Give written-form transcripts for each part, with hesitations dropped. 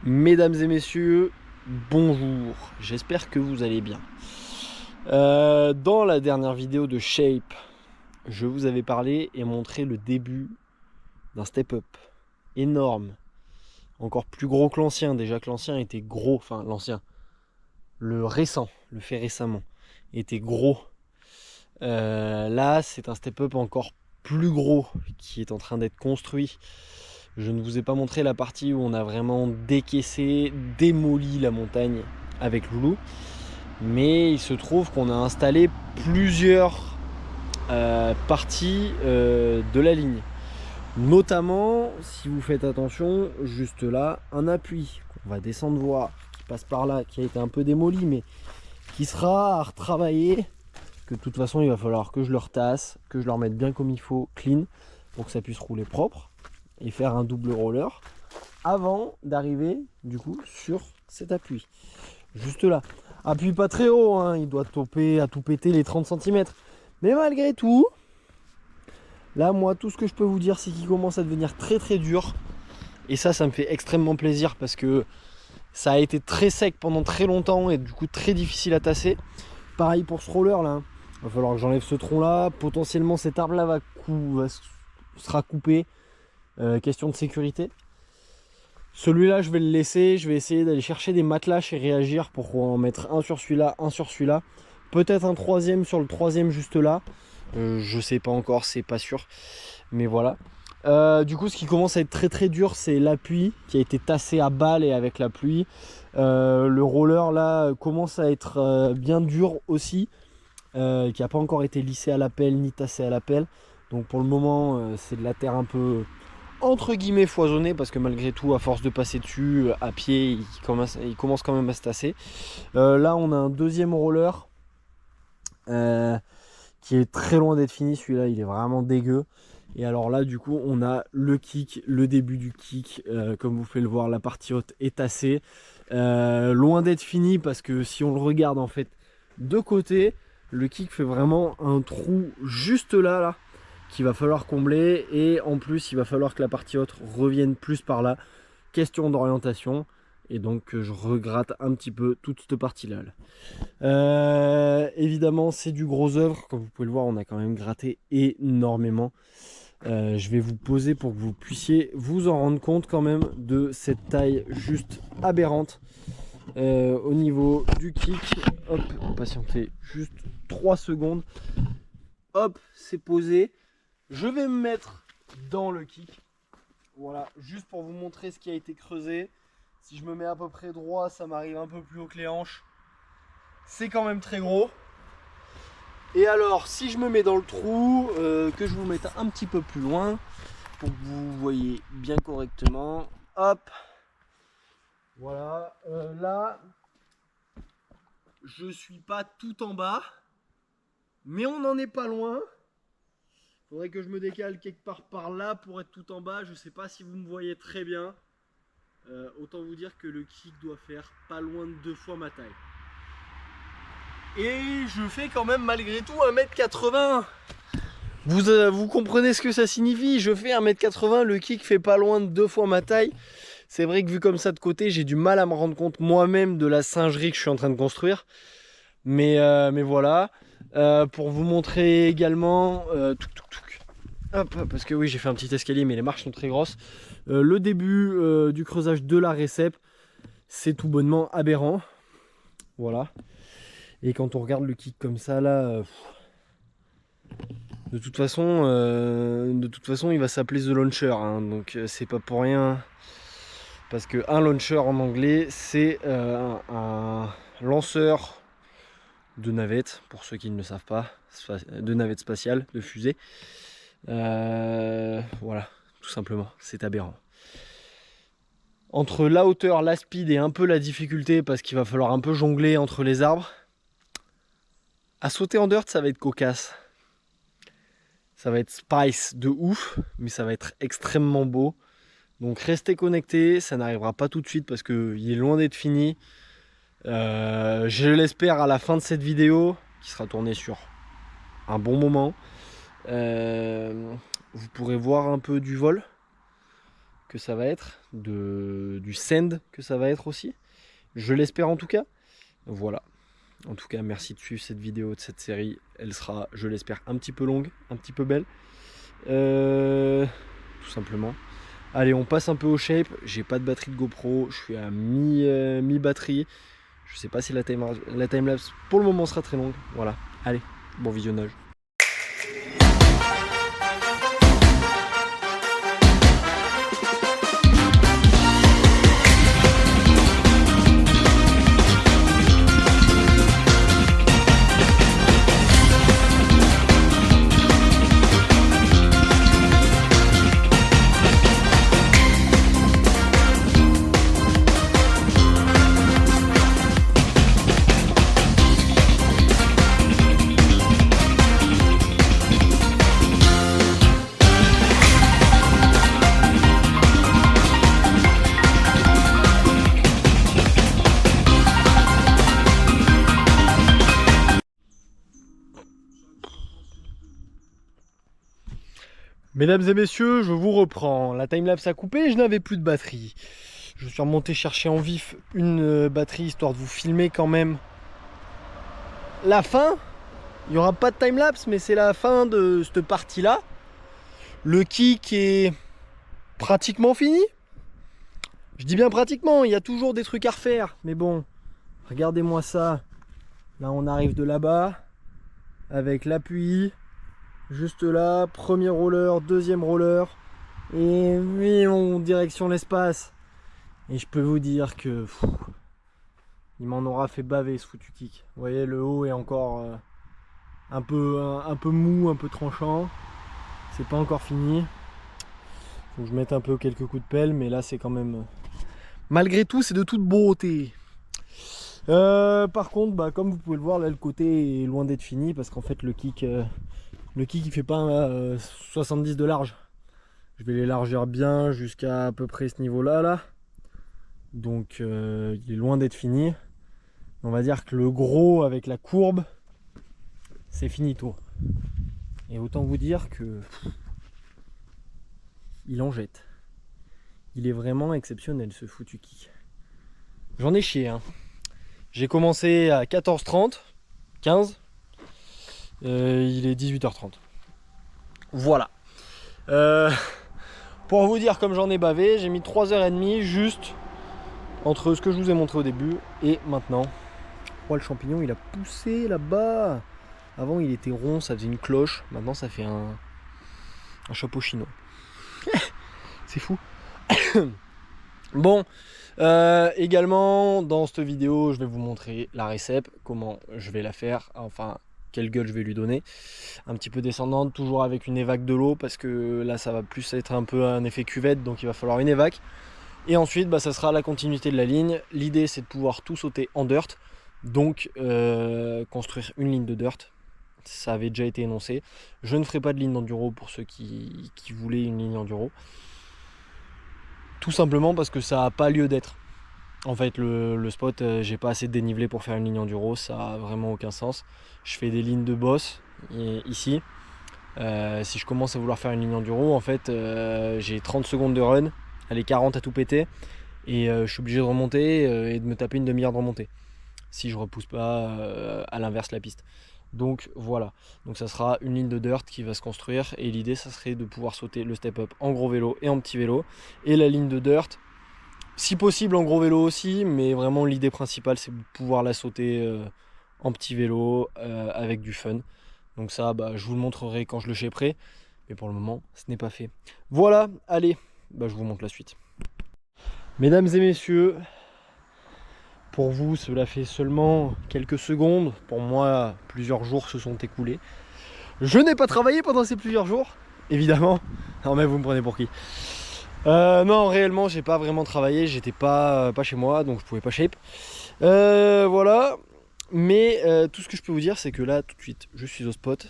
Mesdames et messieurs, bonjour, j'espère que vous allez bien. Dans la dernière vidéo de Shape, je vous avais parlé et montré le début d'un step-up énorme, encore plus gros que l'ancien. Déjà que l'ancien était gros, enfin l'ancien, le récent, le fait récemment, était gros. Là, c'est un step-up encore plus gros qui est en train d'être construit. Je ne vous ai pas montré la partie où on a vraiment décaissé, démoli la montagne avec Loulou. Mais il se trouve qu'on a installé plusieurs parties de la ligne. Notamment, si vous faites attention, juste là, un appui qu'on va descendre voir, qui passe par là, qui a été un peu démoli, mais qui sera à retravailler. Que de toute façon, il va falloir que je le retasse, que je le remette bien comme il faut, clean, pour que ça puisse rouler propre et faire un double roller avant d'arriver du coup sur cet appui. Juste là. Appui pas très haut, hein, il doit toper à tout péter les 30 cm. Mais malgré tout, là moi tout ce que je peux vous dire c'est qu'il commence à devenir très très dur. Et ça me fait extrêmement plaisir parce que ça a été très sec pendant très longtemps et du coup très difficile à tasser. Pareil pour ce roller là. Il va falloir que j'enlève ce tronc là. Potentiellement cet arbre là sera coupé. Question de sécurité. Celui-là, je vais le laisser. Je vais essayer d'aller chercher des matelaches et réagir pour en mettre un sur celui-là, un sur celui-là. Peut-être un troisième sur le troisième juste là. Je sais pas encore, c'est pas sûr. Mais voilà. Du coup, ce qui commence à être très très dur, c'est l'appui qui a été tassé à balle et avec la pluie. Le roller là commence à être bien dur aussi. Qui n'a pas encore été lissé à la pelle ni tassé à la pelle. Donc pour le moment, c'est de la terre un peu entre guillemets foisonnée parce que malgré tout, à force de passer dessus à pied, il commence quand même à se tasser. Là, on a un deuxième roller qui est très loin d'être fini. Celui-là, il est vraiment dégueu. Et alors là, du coup, on a le kick, le début du kick. Comme vous pouvez le voir, la partie haute est tassée. Loin d'être fini parce que si on le regarde en fait de côté, le kick fait vraiment un trou juste là qu'il va falloir combler. Et en plus, il va falloir que la partie haute revienne plus par là. Question d'orientation. Et donc, je regratte un petit peu toute cette partie-là. Évidemment, c'est du gros œuvre. Comme vous pouvez le voir, on a quand même gratté énormément. Je vais vous poser pour que vous puissiez vous en rendre compte quand même de cette taille juste aberrante au niveau du kick. Hop, patientez juste 3 secondes. Hop, c'est posé. Je vais me mettre dans le kick. Voilà, juste pour vous montrer ce qui a été creusé. Si je me mets à peu près droit, ça m'arrive un peu plus haut que les hanches. C'est quand même très gros. Et alors, si je me mets dans le trou, que je vous mette un petit peu plus loin, pour que vous voyez bien correctement. Hop. Voilà. Là, je suis pas tout en bas, mais on n'en est pas loin. Faudrait que je me décale quelque part par là pour être tout en bas. Je sais pas si vous me voyez très bien. Autant vous dire que le kick doit faire pas loin de 2 fois ma taille. Et je fais quand même malgré tout 1m80. Vous comprenez ce que ça signifie? Je fais 1m80, le kick fait pas loin de 2 fois ma taille. C'est vrai que vu comme ça de côté, j'ai du mal à me rendre compte moi-même de la singerie que je suis en train de construire. Mais voilà. Pour vous montrer également... Hop, parce que oui, j'ai fait un petit escalier, mais les marches sont très grosses. Le début du creusage de la récep, c'est tout bonnement aberrant. Voilà. Et quand on regarde le kick comme ça, là... de toute façon, il va s'appeler The Launcher, hein, donc c'est pas pour rien. Parce que un launcher en anglais, c'est un lanceur de navette, pour ceux qui ne le savent pas, de navette spatiale, de fusée. Voilà, tout simplement, c'est aberrant. Entre la hauteur, la speed et un peu la difficulté, parce qu'il va falloir un peu jongler entre les arbres, à sauter en dirt, ça va être cocasse. Ça va être spice de ouf, mais ça va être extrêmement beau. Donc restez connectés, ça n'arrivera pas tout de suite parce qu'il est loin d'être fini. Je l'espère à la fin de cette vidéo, qui sera tournée sur un bon moment. Vous pourrez voir un peu du vol que ça va être, du send que ça va être aussi. Je l'espère en tout cas. Voilà. En tout cas, merci de suivre cette vidéo de cette série. Elle sera, je l'espère, un petit peu longue, un petit peu belle. Tout simplement. Allez, on passe un peu au shape. J'ai pas de batterie de GoPro. Je suis à mi-batterie. Je sais pas si la timelapse pour le moment sera très longue. Voilà. Allez, bon visionnage. Mesdames et messieurs, je vous reprends. La timelapse a coupé, je n'avais plus de batterie. Je suis remonté chercher en vif une batterie histoire de vous filmer quand même la fin. Il n'y aura pas de timelapse, mais c'est la fin de cette partie-là. Le kick est pratiquement fini. Je dis bien pratiquement, il y a toujours des trucs à refaire. Mais bon, regardez-moi ça. Là, on arrive de là-bas avec l'appui. Juste là, premier roller, deuxième roller, et oui, en direction l'espace. Et je peux vous dire que il m'en aura fait baver ce foutu kick. Vous voyez, le haut est encore un peu mou, un peu tranchant. C'est pas encore fini. Faut que je mette un peu quelques coups de pelle, mais là c'est quand même... Malgré tout, c'est de toute beauté. Par contre, bah, comme vous pouvez le voir, là le côté est loin d'être fini parce qu'en fait le kick il fait pas 70 de large. Je vais l'élargir bien jusqu'à à peu près ce niveau là. Donc il est loin d'être fini. On va dire que le gros avec la courbe, c'est finito. Et autant vous dire que il en jette. Il est vraiment exceptionnel ce foutu kick. J'en ai chié, hein. J'ai commencé à 14h30, 15. Il est 18h30. Voilà. Pour vous dire comme j'en ai bavé, j'ai mis 3h30 juste entre ce que je vous ai montré au début et maintenant. Oh, le champignon il a poussé là-bas. Avant il était rond, ça faisait une cloche. Maintenant ça fait un chapeau chinois. C'est fou. Bon, également dans cette vidéo je vais vous montrer la récep, comment je vais la faire, enfin quelle gueule je vais lui donner. Un petit peu descendante, toujours avec une évac de l'eau, parce que là ça va plus être un peu un effet cuvette, donc il va falloir une évac. Et ensuite bah, ça sera la continuité de la ligne. L'idée c'est de pouvoir tout sauter en dirt, donc construire une ligne de dirt. Ça avait déjà été énoncé. Je ne ferai pas de ligne d'enduro pour ceux qui voulaient une ligne enduro. Tout simplement parce que ça n'a pas lieu d'être. En fait le spot, j'ai pas assez de dénivelé pour faire une ligne enduro, ça a vraiment aucun sens. Je fais des lignes de boss ici. Si je commence à vouloir faire une ligne enduro, en fait j'ai 30 secondes de run, allez 40 à tout péter, et je suis obligé de remonter et de me taper une demi-heure de remontée si je repousse pas à l'inverse la piste. Donc voilà, donc ça sera une ligne de dirt qui va se construire, et l'idée ça serait de pouvoir sauter le step up en gros vélo et en petit vélo, et la ligne de dirt si possible en gros vélo aussi, mais vraiment l'idée principale c'est de pouvoir la sauter en petit vélo avec du fun. Donc ça bah, je vous le montrerai quand je le shaperai, mais pour le moment ce n'est pas fait. Voilà, allez, bah, je vous montre la suite. Mesdames et messieurs, pour vous cela fait seulement quelques secondes, pour moi plusieurs jours se sont écoulés. Je n'ai pas travaillé pendant ces plusieurs jours, évidemment. Non mais vous me prenez pour qui? Non, réellement j'ai pas vraiment travaillé, j'étais pas chez moi, donc je pouvais pas shape. Voilà, mais tout ce que je peux vous dire c'est que là tout de suite je suis au spot,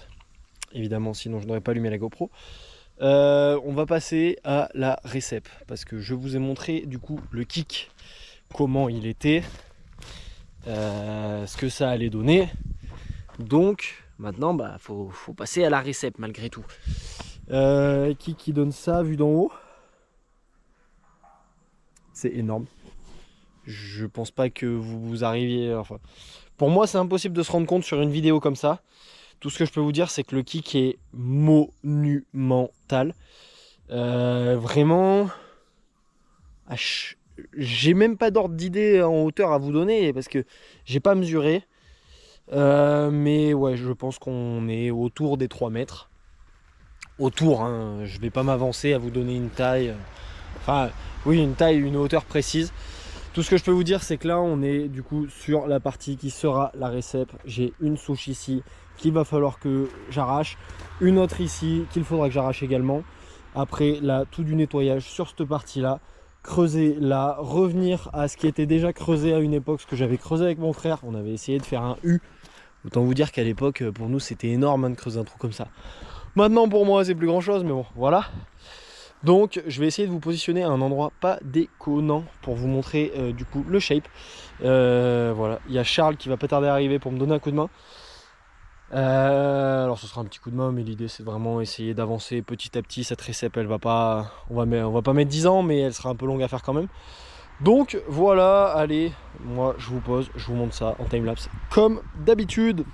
évidemment sinon je n'aurais pas allumé la GoPro. On va passer à la récep, parce que je vous ai montré du coup le kick, comment il était, ce que ça allait donner. Donc maintenant bah faut passer à la récep malgré tout. Kick qui donne ça vu d'en haut. c'est énorme. Je pense pas que vous arriviez... Enfin, pour moi, c'est impossible de se rendre compte sur une vidéo comme ça. Tout ce que je peux vous dire, c'est que le kick est monumental. Vraiment... J'ai même pas d'ordre d'idée en hauteur à vous donner parce que j'ai pas mesuré. Mais ouais, je pense qu'on est autour des 3 mètres. Autour, hein, je vais pas m'avancer à vous donner une taille. Enfin, oui, une taille, une hauteur précise. Tout ce que je peux vous dire, c'est que là, on est du coup sur la partie qui sera la récep. J'ai une souche ici qu'il va falloir que j'arrache. Une autre ici qu'il faudra que j'arrache également. Après, là, tout du nettoyage sur cette partie-là. Creuser là, revenir à ce qui était déjà creusé à une époque, ce que j'avais creusé avec mon frère. On avait essayé de faire un U. Autant vous dire qu'à l'époque, pour nous, c'était énorme hein, de creuser un trou comme ça. Maintenant, pour moi, c'est plus grand chose, mais bon, voilà. Donc je vais essayer de vous positionner à un endroit pas déconnant pour vous montrer du coup le shape. Voilà, il y a Charles qui va pas tarder à arriver pour me donner un coup de main. Alors ce sera un petit coup de main, mais l'idée c'est vraiment essayer d'avancer petit à petit. Cette récep, elle va pas, on va pas mettre 10 ans, mais elle sera un peu longue à faire quand même. Donc voilà, allez, moi je vous pose, je vous montre ça en timelapse comme d'habitude.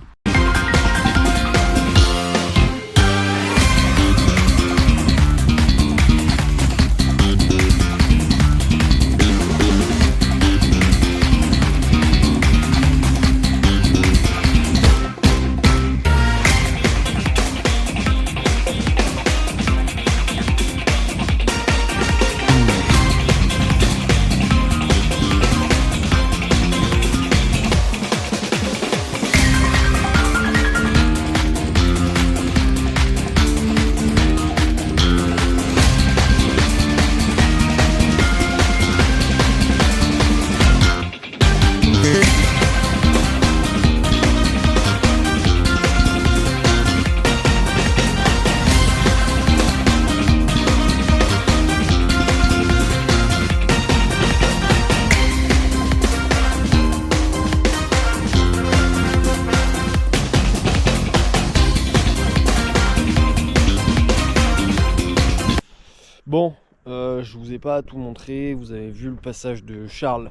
Bon, je vous ai pas tout montré, vous avez vu le passage de Charles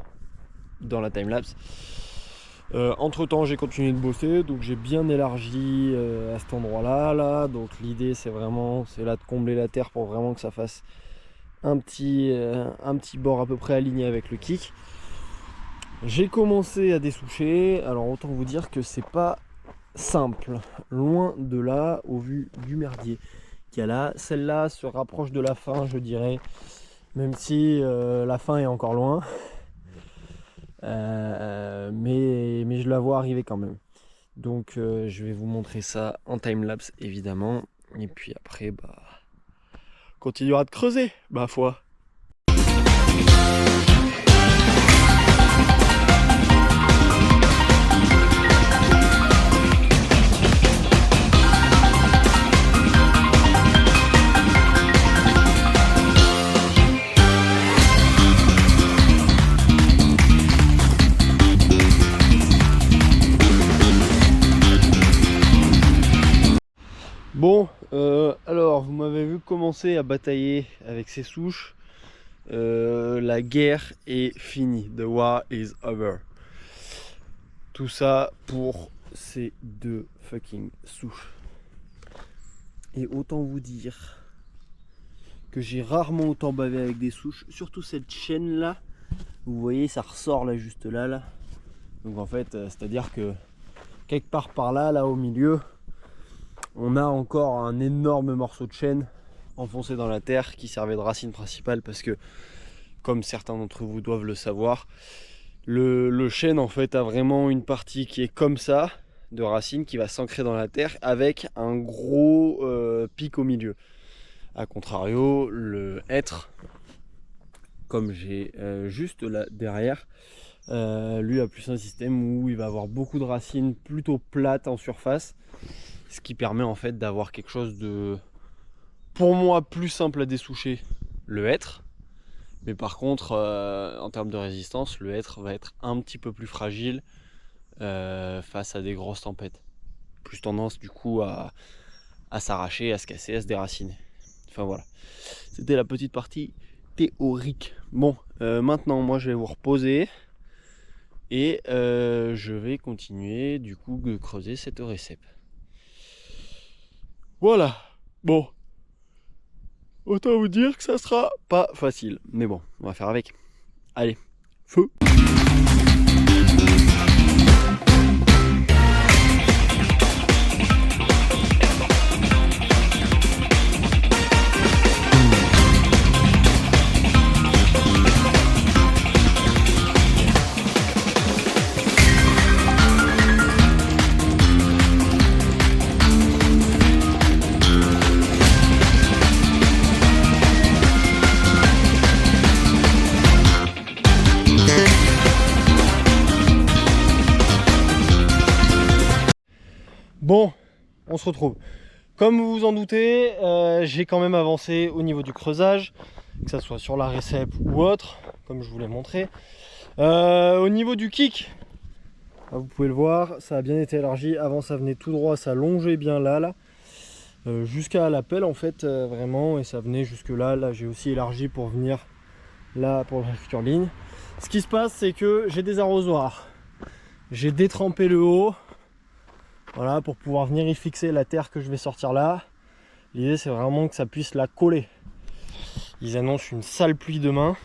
dans la timelapse. Entre temps j'ai continué de bosser, donc j'ai bien élargi à cet endroit là. Donc l'idée c'est vraiment, c'est là de combler la terre pour vraiment que ça fasse un petit bord à peu près aligné avec le kick. J'ai commencé à dessoucher, alors autant vous dire que c'est pas simple, loin de là au vu du merdier. Là, celle-là se rapproche de la fin, je dirais, même si la fin est encore loin, mais je la vois arriver quand même. Donc je vais vous montrer ça en timelapse évidemment, et puis après bah continuera de creuser ma foi. Bon, alors vous m'avez vu commencer à batailler avec ces souches. La guerre est finie. The war is over. Tout ça pour ces 2 fucking souches. Et autant vous dire que j'ai rarement autant bavé avec des souches. Surtout cette chaîne là. Vous voyez, ça ressort là, juste là. Donc en fait, c'est-à-dire que quelque part par là, là au milieu, on a encore un énorme morceau de chêne enfoncé dans la terre qui servait de racine principale parce que, comme certains d'entre vous doivent le savoir, le chêne en fait a vraiment une partie qui est comme ça, de racine qui va s'ancrer dans la terre avec un gros pic au milieu. A contrario, le hêtre, comme j'ai juste là derrière, lui a plus un système où il va avoir beaucoup de racines plutôt plates en surface. Ce qui permet en fait d'avoir quelque chose de, pour moi, plus simple à dessoucher, le hêtre. Mais par contre, en termes de résistance, le hêtre va être un petit peu plus fragile face à des grosses tempêtes. Plus tendance du coup à s'arracher, à se casser, à se déraciner. Enfin voilà. C'était la petite partie théorique. Bon, maintenant moi je vais vous reposer et je vais continuer du coup de creuser cette récep. Voilà, bon, autant vous dire que ça sera pas facile, mais bon, on va faire avec. Allez, feu! Bon, on se retrouve. Comme vous vous en doutez, j'ai quand même avancé au niveau du creusage, que ce soit sur la récep ou autre, comme je vous l'ai montré. Au niveau du kick, vous pouvez le voir, ça a bien été élargi. Avant, ça venait tout droit, ça longeait bien là, jusqu'à la pelle en fait, vraiment, et ça venait jusque là. Là, j'ai aussi élargi pour venir là pour la future ligne. Ce qui se passe, c'est que j'ai des arrosoirs. J'ai détrempé le haut. Voilà, pour pouvoir venir y fixer la terre que je vais sortir là. L'idée c'est vraiment que ça puisse la coller. Ils annoncent une sale pluie demain.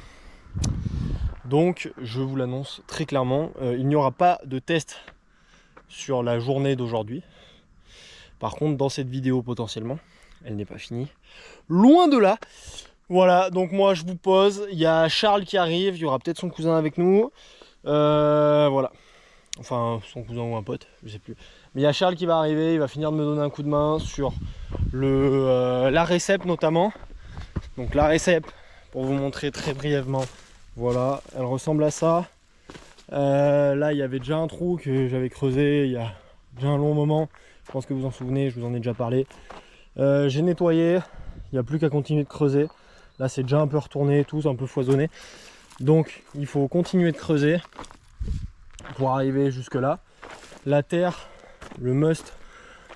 Donc je vous l'annonce très clairement, il n'y aura pas de test sur la journée d'aujourd'hui. Par contre dans cette vidéo potentiellement, elle n'est pas finie. Loin de là. Voilà, donc moi je vous pose. Il y a Charles qui arrive, il y aura peut-être son cousin avec nous. Voilà. Enfin son cousin ou un pote, je sais plus. Mais il y a Charles qui va arriver, il va finir de me donner un coup de main sur la récep notamment. Donc la récep, pour vous montrer très brièvement, voilà, elle ressemble à ça. Là il y avait déjà un trou que j'avais creusé il y a déjà un long moment. Je pense que vous en souvenez, je vous en ai déjà parlé. J'ai nettoyé, il n'y a plus qu'à continuer de creuser. Là c'est déjà un peu retourné, tout un peu foisonné. Donc il faut continuer de creuser pour arriver jusque là. La terre, le must,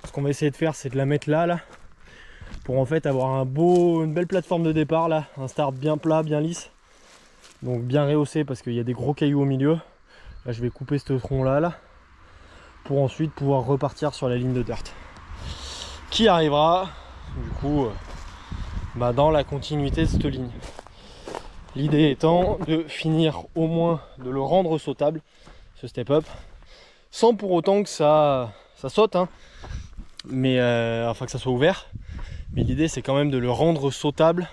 ce qu'on va essayer de faire, c'est de la mettre là, pour en fait avoir une belle plateforme de départ là, un start bien plat, bien lisse, donc bien rehaussé parce qu'il y a des gros cailloux au milieu. Là je vais couper ce tronc là, pour ensuite pouvoir repartir sur la ligne de dirt qui arrivera du coup dans la continuité de cette ligne. L'idée étant de finir au moins de le rendre sautable, ce step up, sans pour autant que ça saute, hein. Mais enfin que ça soit ouvert. Mais l'idée c'est quand même de le rendre sautable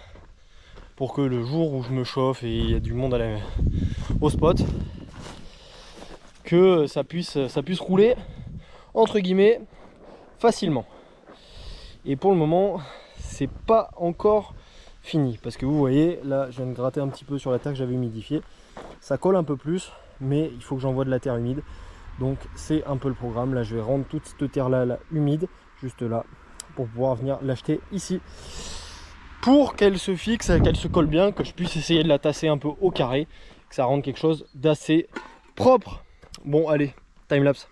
pour que le jour où je me chauffe et il y a du monde au spot, que ça puisse rouler entre guillemets facilement. Et pour le moment c'est pas encore fini parce que vous voyez là je viens de gratter un petit peu sur la terre que j'avais humidifiée, ça colle un peu plus mais il faut que j'envoie de la terre humide. Donc c'est un peu le programme. Là je vais rendre toute cette terre là humide juste là pour pouvoir venir l'acheter ici pour qu'elle se fixe, qu'elle se colle bien, que je puisse essayer de la tasser un peu au carré, que ça rende quelque chose d'assez propre. Bon allez, time lapse.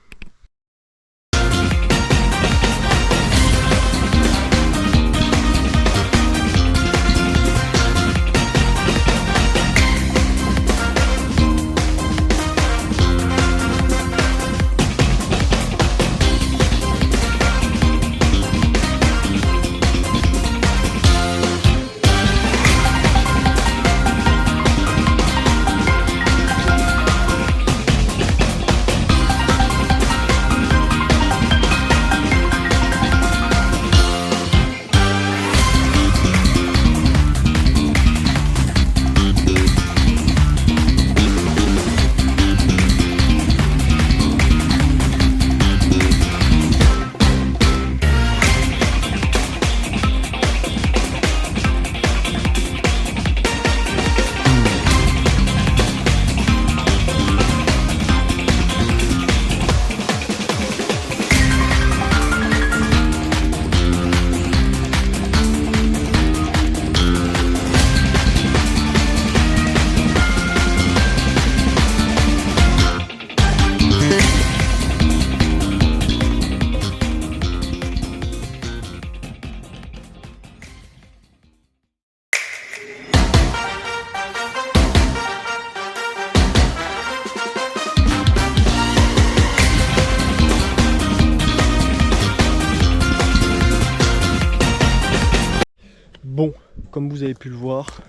Bon, comme vous avez pu le voir,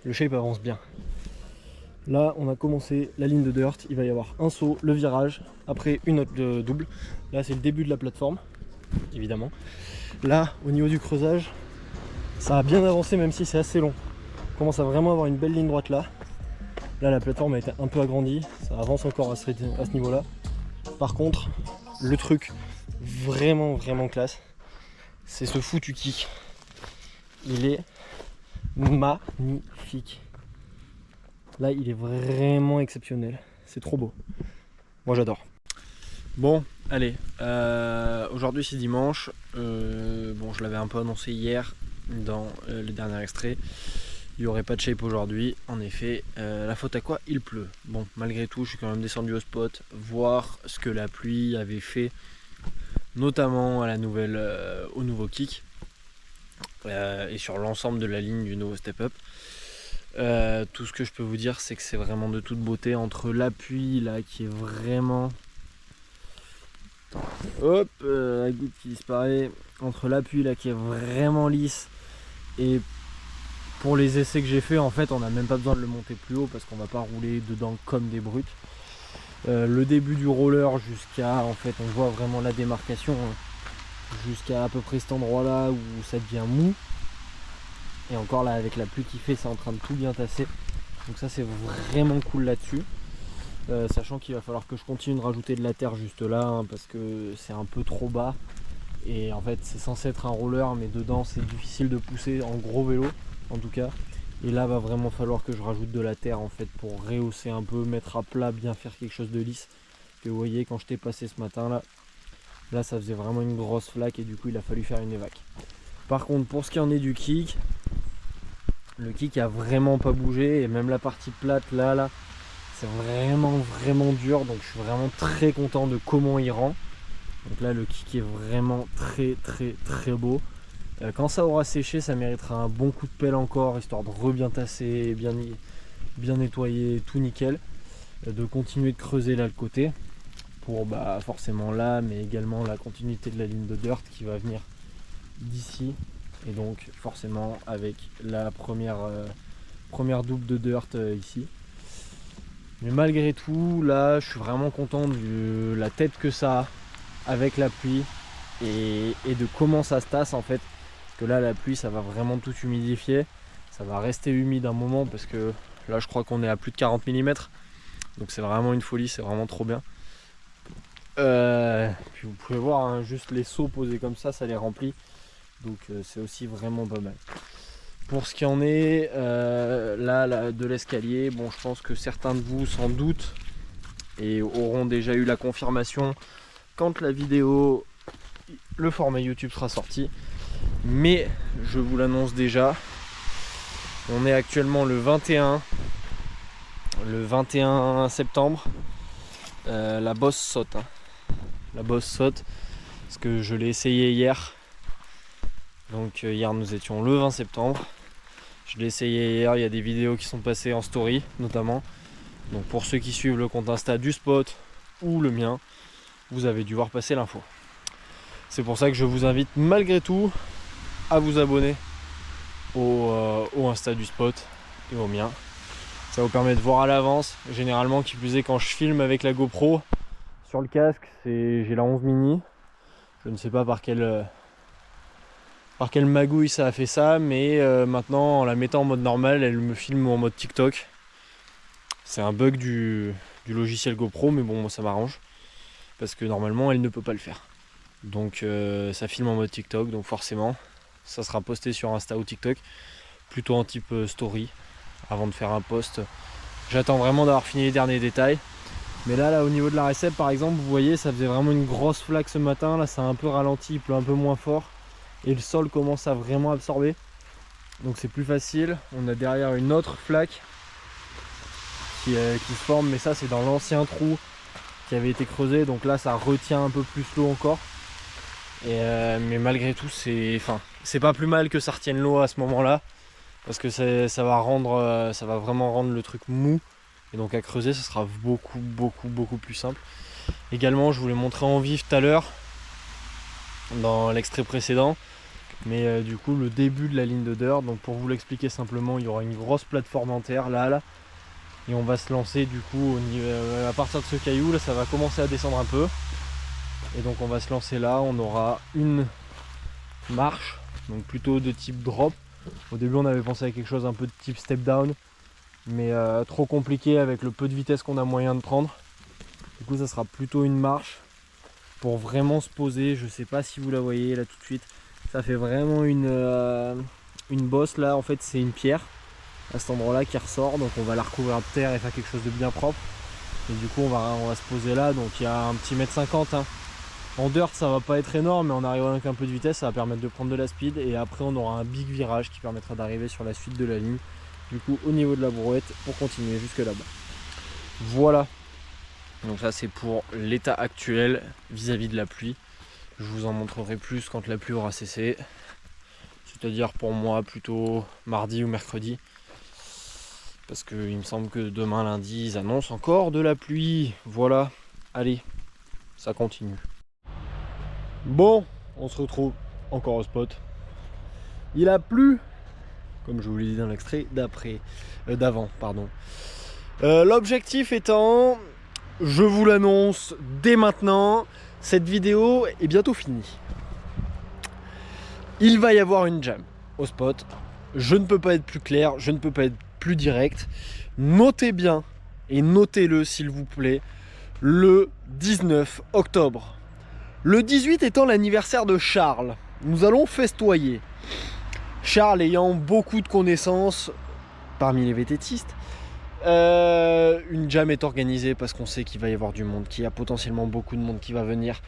le shape avance bien. Là, on a commencé la ligne de dirt, il va y avoir un saut, le virage, après une autre double. Là, c'est le début de la plateforme, évidemment. Là, au niveau du creusage, ça a bien avancé même si c'est assez long. On commence à vraiment avoir une belle ligne droite là. Là, la plateforme a été un peu agrandie, ça avance encore à ce niveau-là. Par contre, le truc vraiment classe, c'est ce foutu kick. Il est magnifique. Là, il est vraiment exceptionnel. C'est trop beau. Moi, j'adore. Bon, allez. Aujourd'hui, c'est dimanche. Bon, je l'avais un peu annoncé hier dans le dernier extrait. Il n'y aurait pas de shape aujourd'hui. En effet, la faute à quoi? Il pleut. Bon, malgré tout, je suis quand même descendu au spot, voir ce que la pluie avait fait, notamment à la nouvelle, au nouveau kick et sur l'ensemble de la ligne du nouveau step-up. Tout ce que je peux vous dire, c'est que c'est vraiment de toute beauté entre l'appui là qui est vraiment, hop, la goutte qui disparaît, entre l'appui là qui est vraiment lisse, et pour les essais que j'ai fait, en fait, on n'a même pas besoin de le monter plus haut parce qu'on va pas rouler dedans comme des brutes. Le début du roller jusqu'à, en fait, on voit vraiment la démarcation jusqu'à à peu près cet endroit là où ça devient mou. Et encore là, avec la pluie qui fait, c'est en train de tout bien tasser. Donc ça, c'est vraiment cool là-dessus. Sachant qu'il va falloir que je continue de rajouter de la terre juste là, hein, parce que c'est un peu trop bas. Et en fait, c'est censé être un roller, mais dedans, c'est difficile de pousser en gros vélo, en tout cas. Et là, va vraiment falloir que je rajoute de la terre, en fait, pour rehausser un peu, mettre à plat, bien faire quelque chose de lisse. Que vous voyez, quand je t'ai passé ce matin, là, ça faisait vraiment une grosse flaque, et du coup, il a fallu faire une évac. Par contre, pour ce qui en est du kick, le kick a vraiment pas bougé, et même la partie plate là c'est vraiment dur, donc je suis vraiment très content de comment il rend. Donc là, le kick est vraiment très beau. Quand ça aura séché, ça méritera un bon coup de pelle encore, histoire de bien tasser, bien nettoyer, tout nickel. De continuer de creuser là le côté pour forcément là, mais également la continuité de la ligne de dirt qui va venir d'ici. Et donc forcément avec la première double de dirt ici. Mais malgré tout, là, je suis vraiment content de la tête que ça a avec la pluie et de comment ça se tasse en fait. Parce que là, la pluie, ça va vraiment tout humidifier. Ça va rester humide un moment parce que là, je crois qu'on est à plus de 40 mm. Donc c'est vraiment une folie, c'est vraiment trop bien. Puis vous pouvez voir, hein, juste les seaux posés comme ça les remplit. Donc c'est aussi vraiment pas mal. Pour ce qui en est là de l'escalier, bon, je pense que certains de vous sans doute et auront déjà eu la confirmation quand la vidéo, le format YouTube sera sorti. Mais je vous l'annonce déjà, on est actuellement le 21 septembre. La bosse saute. Hein. La bosse saute parce que je l'ai essayé hier. Donc hier nous étions le 20 septembre. Je l'ai essayé hier, il y a des vidéos qui sont passées en story notamment. Donc pour ceux qui suivent le compte Insta du spot ou le mien, vous avez dû voir passer l'info. C'est pour ça que je vous invite malgré tout à vous abonner au Insta du spot et au mien. Ça vous permet de voir à l'avance. Généralement, qui plus est, quand je filme avec la GoPro sur le casque, j'ai la 11 mini. Je ne sais pas par quelle magouille ça a fait ça, mais maintenant en la mettant en mode normal, elle me filme en mode TikTok. C'est un bug du logiciel GoPro, mais bon, moi ça m'arrange parce que normalement elle ne peut pas le faire. Donc ça filme en mode TikTok, donc forcément ça sera posté sur Insta ou TikTok, plutôt en type story avant de faire un post. J'attends vraiment d'avoir fini les derniers détails. Mais là au niveau de la recette par exemple, vous voyez, ça faisait vraiment une grosse flaque ce matin. Là ça a un peu ralenti, il pleut un peu moins fort. Et le sol commence à vraiment absorber. Donc c'est plus facile. On a derrière une autre flaque qui se forme. Mais ça c'est dans l'ancien trou qui avait été creusé. Donc là ça retient un peu plus l'eau encore. Mais malgré tout c'est pas plus mal que ça retienne l'eau à ce moment là. Parce que ça va vraiment rendre le truc mou. Et donc à creuser ça sera beaucoup plus simple. Également je vous l'ai montré en vif tout à l'heure dans l'extrait précédent. Mais du coup le début de la ligne de dirt. Donc pour vous l'expliquer simplement, il y aura une grosse plateforme en terre là. Et on va se lancer du coup à partir de ce caillou là, ça va commencer à descendre un peu. Et donc on va se lancer là, on aura une marche, donc plutôt de type drop. Au début on avait pensé à quelque chose un peu de type step down, mais trop compliqué avec le peu de vitesse qu'on a moyen de prendre. Du coup ça sera plutôt une marche pour vraiment se poser. Je sais pas si vous la voyez là tout de suite, ça fait vraiment une bosse là. En fait c'est une pierre à cet endroit là qui ressort, donc on va la recouvrir de terre et faire quelque chose de bien propre. Et du coup on va se poser là, donc il y a un petit mètre 50 hein. En dirt ça va pas être énorme, mais en arrivant avec un peu de vitesse ça va permettre de prendre de la speed. Et après on aura un big virage qui permettra d'arriver sur la suite de la ligne, du coup au niveau de la brouette, pour continuer jusque là-bas. Voilà, donc ça c'est pour l'état actuel vis-à-vis de la pluie. Je vous en montrerai plus quand la pluie aura cessé, c'est-à-dire pour moi plutôt mardi ou mercredi, parce qu'il me semble que demain lundi ils annoncent encore de la pluie. Voilà, allez, ça continue. Bon, on se retrouve encore au spot. Il a plu, comme je vous l'ai dit dans l'extrait d'avant, pardon. L'objectif étant, je vous l'annonce dès maintenant, cette vidéo est bientôt finie. Il va y avoir une jam au spot. Je ne peux pas être plus clair, je ne peux pas être plus direct. Notez bien, et notez-le s'il vous plaît, le 19 octobre. Le 18 étant l'anniversaire de Charles, nous allons festoyer. Charles ayant beaucoup de connaissances parmi les vététistes, une jam est organisée parce qu'on sait qu'il va y avoir du monde, qu'il y a potentiellement beaucoup de monde qui va venir.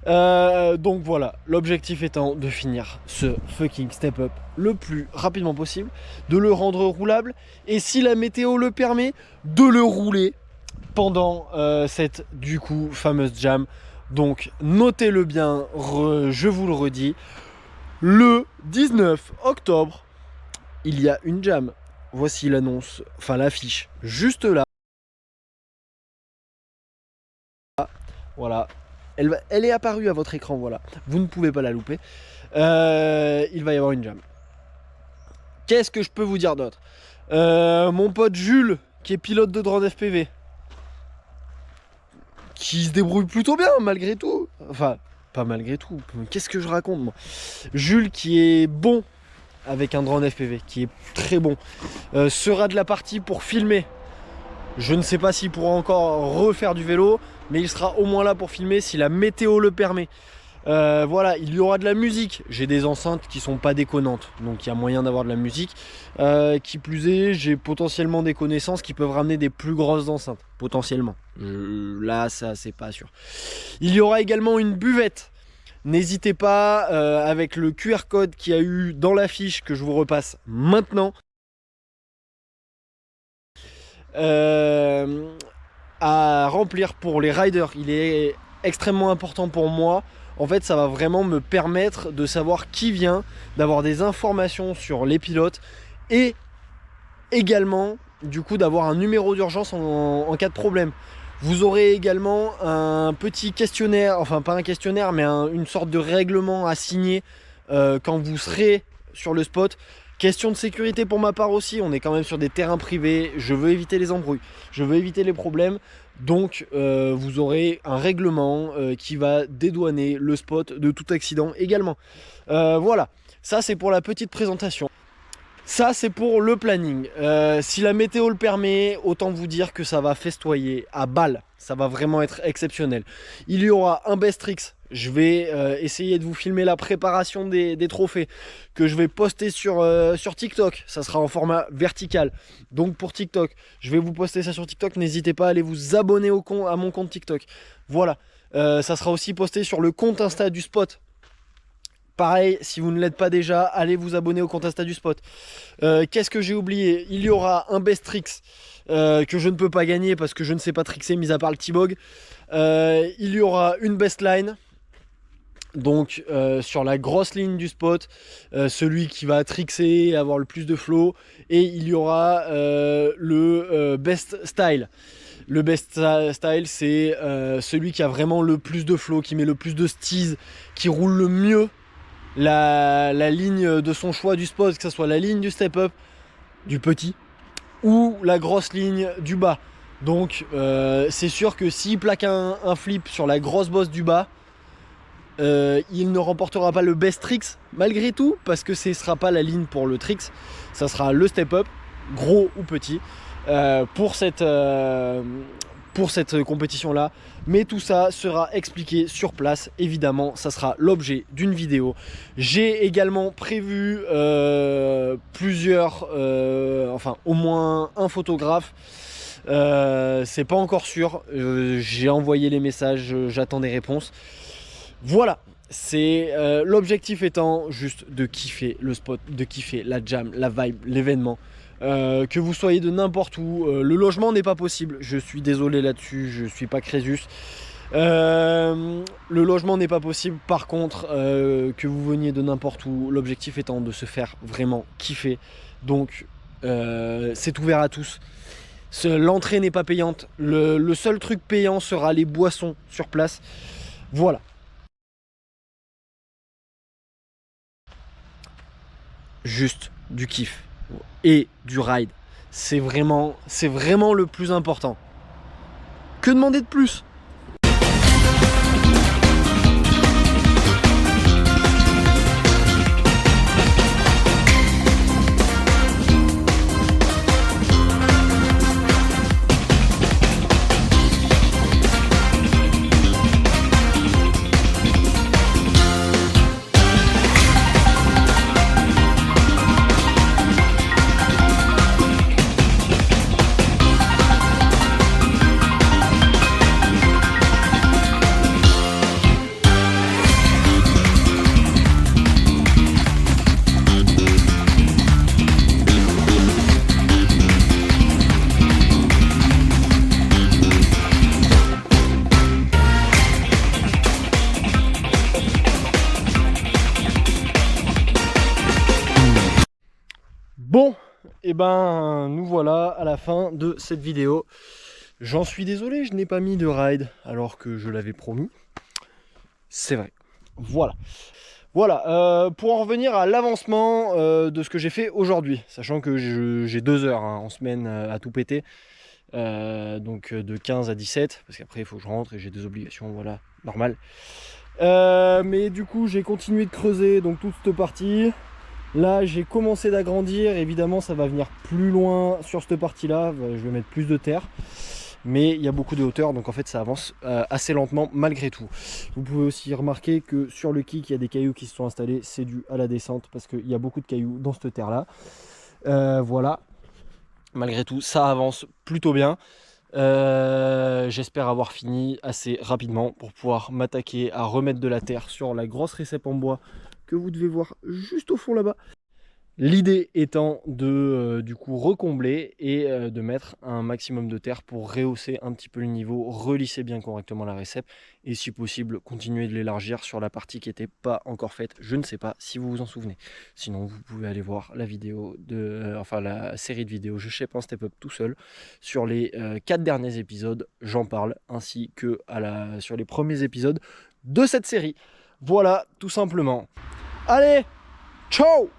Donc voilà, l'objectif étant de finir ce fucking step up le plus rapidement possible, de le rendre roulable, et si la météo le permet, de le rouler pendant cette du coup fameuse jam. Donc notez-le bien, je vous le redis, le 19 octobre, il y a une jam. Voici l'annonce, enfin l'affiche, juste là. Voilà, elle est apparue à votre écran, voilà. Vous ne pouvez pas la louper. Il va y avoir une jam. Qu'est-ce que je peux vous dire d'autre? Mon pote Jules, qui est pilote de drone FPV, qui se débrouille plutôt bien malgré tout. Enfin, pas malgré tout. Qu'est-ce que je raconte moi? Jules qui est bon avec un drone FPV, qui est très bon, sera de la partie pour filmer. Je ne sais pas s'il pourra encore refaire du vélo, mais il sera au moins là pour filmer si la météo le permet. Voilà, il y aura de la musique. J'ai des enceintes qui sont pas déconnantes, donc il y a moyen d'avoir de la musique. Qui plus est, j'ai potentiellement des connaissances qui peuvent ramener des plus grosses enceintes, potentiellement. Là, ça c'est pas sûr. Il y aura également une buvette. N'hésitez pas, avec le QR code qu'il y a eu dans l'affiche que je vous repasse maintenant, à remplir pour les riders. Il est extrêmement important pour moi. En fait, ça va vraiment me permettre de savoir qui vient, d'avoir des informations sur les pilotes, et également du coup d'avoir un numéro d'urgence en cas de problème. Vous aurez également un petit questionnaire, enfin pas un questionnaire, mais une sorte de règlement à signer quand vous serez sur le spot. Question de sécurité pour ma part aussi, on est quand même sur des terrains privés, je veux éviter les embrouilles, je veux éviter les problèmes. Donc vous aurez un règlement qui va dédouaner le spot de tout accident également. Voilà, ça c'est pour la petite présentation. Ça c'est pour le planning. Si la météo le permet, autant vous dire que ça va festoyer à balle. Ça va vraiment être exceptionnel. Il y aura un best tricks. Je vais essayer de vous filmer la préparation des trophées que je vais poster sur TikTok. Ça sera en format vertical. Donc pour TikTok, je vais vous poster ça sur TikTok. N'hésitez pas à aller vous abonner à mon compte TikTok. Voilà. Ça sera aussi posté sur le compte Insta du spot. Pareil, si vous ne l'êtes pas déjà, allez vous abonner au compte Insta du spot. Qu'est-ce que j'ai oublié? Il y aura un best tricks que je ne peux pas gagner parce que je ne sais pas trickser, mis à part le T-Bog. Il y aura une best line. Donc sur la grosse ligne du spot, celui qui va trickser, avoir le plus de flow. Et il y aura le best style. Le best style, c'est celui qui a vraiment le plus de flow, qui met le plus de steeze, qui roule le mieux la ligne de son choix du spot, que ce soit la ligne du step-up, du petit, ou la grosse ligne du bas. Donc c'est sûr que s'il plaque un flip sur la grosse bosse du bas, il ne remportera pas le best tricks malgré tout, parce que ce ne sera pas la ligne pour le tricks, ça sera le step-up, gros ou petit, pour cette compétition là. Mais tout ça sera expliqué sur place, évidemment ça sera l'objet d'une vidéo. J'ai également prévu plusieurs, enfin au moins un photographe. C'est pas encore sûr, j'ai envoyé les messages, j'attends des réponses. Voilà, c'est l'objectif étant juste de kiffer le spot, de kiffer la jam, la vibe, l'événement. Que vous soyez de n'importe où, le logement n'est pas possible, je suis désolé là-dessus, je suis pas Crésus. Le logement n'est pas possible, par contre que vous veniez de n'importe où, l'objectif étant de se faire vraiment kiffer. Donc c'est ouvert à tous. L'entrée n'est pas payante, le seul truc payant sera les boissons sur place. Voilà. Juste du kiff et du ride, c'est vraiment le plus important. Que demander de plus? Bon, et ben nous voilà à la fin de cette vidéo. J'en suis désolé, je n'ai pas mis de ride alors que je l'avais promis. C'est vrai. Voilà. Voilà, pour en revenir à l'avancement de ce que j'ai fait aujourd'hui, sachant que j'ai 2 heures en semaine à tout péter, donc de 15 à 17, parce qu'après il faut que je rentre et j'ai des obligations, voilà, normal. Mais du coup j'ai continué de creuser donc toute cette partie. Là j'ai commencé d'agrandir, évidemment ça va venir plus loin sur cette partie là, je vais mettre plus de terre. Mais il y a beaucoup de hauteur, donc en fait ça avance assez lentement malgré tout. Vous pouvez aussi remarquer que sur le kick il y a des cailloux qui se sont installés, c'est dû à la descente parce qu'il y a beaucoup de cailloux dans cette terre là. Voilà, malgré tout ça avance plutôt bien. J'espère avoir fini assez rapidement pour pouvoir m'attaquer à remettre de la terre sur la grosse récep en bois que vous devez voir juste au fond là-bas. L'idée étant de du coup recombler et de mettre un maximum de terre pour rehausser un petit peu le niveau, relisser bien correctement la récep et si possible continuer de l'élargir sur la partie qui n'était pas encore faite. Je ne sais pas si vous vous en souvenez. Sinon vous pouvez aller voir la vidéo enfin la série de vidéos Je shape un step up tout seul. Sur les 4 derniers épisodes, j'en parle, ainsi que sur les premiers épisodes de cette série. Voilà, tout simplement. Allez, ciao!